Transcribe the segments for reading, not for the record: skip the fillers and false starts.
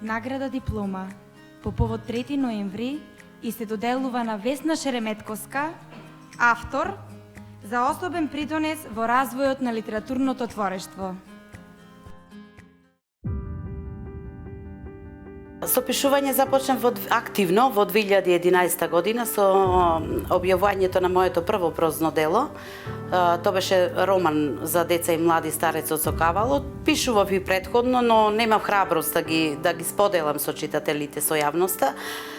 Награда диплома по повод 3 ноември и се доделува на Весна Шереметковска, автор, за особен придонес во развојот на литературното творештво. Со пишување започнав активно во 2011 година со објавувањето на моето прво прозно дело. Тоа беше роман за деца и млади, Старецот со кавалот. Пишував и претходно, но немав храброст да ги споделам со читателите, со јавноста.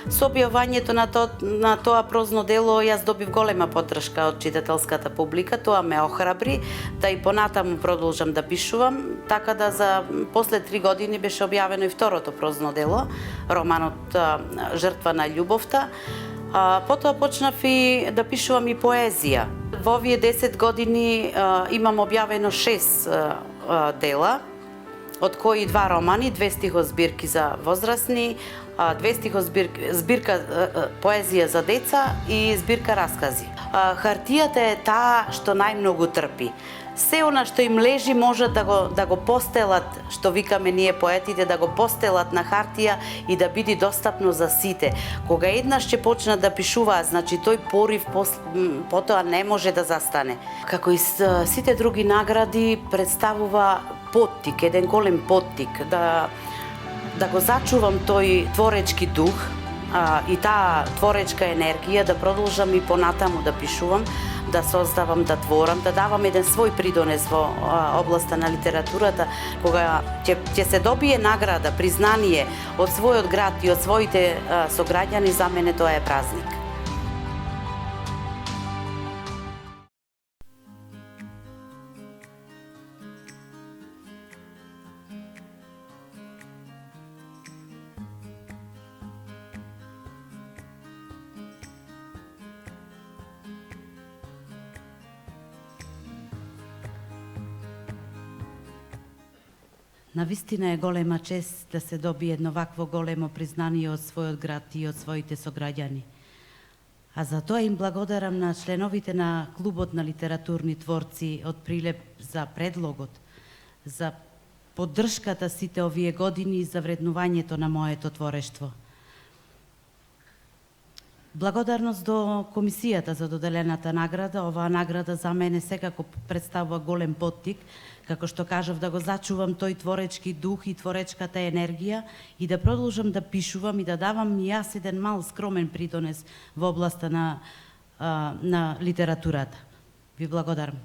Со објавувањето на тоа прозно дело јас добив голема поддршка од читателската публика. Тоа ме охрабри да и понатаму продолжам да пишувам, така да за после 3 години беше објавено и второто прозно дело, романот Жртва на љубовта. Потоа почнав и да пишувам и поезија. Во овие 10 години имам објавено 6 дела, од кои 2 романи, 2 стихозбирки за возрастни, 2 збирка поезија за деца и збирка раскази. Хартијата е таа што најмногу трпи. Се она што им лежи можат да го постелат, што викаме ние поетите, да го постелат на хартија и да биде достапно за сите. Кога еднаш ќе почнат да пишуваат, значи тој порив потоа не може да застане. Како и сите други награди представува поттик, еден голем поттик, да го зачувам тој творечки дух и таа творечка енергија, да продолжам и понатаму да пишувам, да создавам, да творам, да давам еден свој придонес во областа на литературата. Кога ќе се добие награда, признание од својот град и од своите сограѓани, за мене тоа е празник. Навистина е голема чест да се добие едно вакво големо признание од својот град и од своите сограѓани. А за тоа им благодарам на членовите на Клубот на литературни творци од Прилеп за предлогот, за поддршката сите овие години и за вреднувањето на моето творештво. Благодарност до комисијата за доделената награда. Оваа награда за мене секако представува голем поттик, како што кажав, да го зачувам тој творечки дух и творечката енергија и да продолжам да пишувам и да давам и јас еден мал скромен придонес во областа на литературата. Ви благодарам.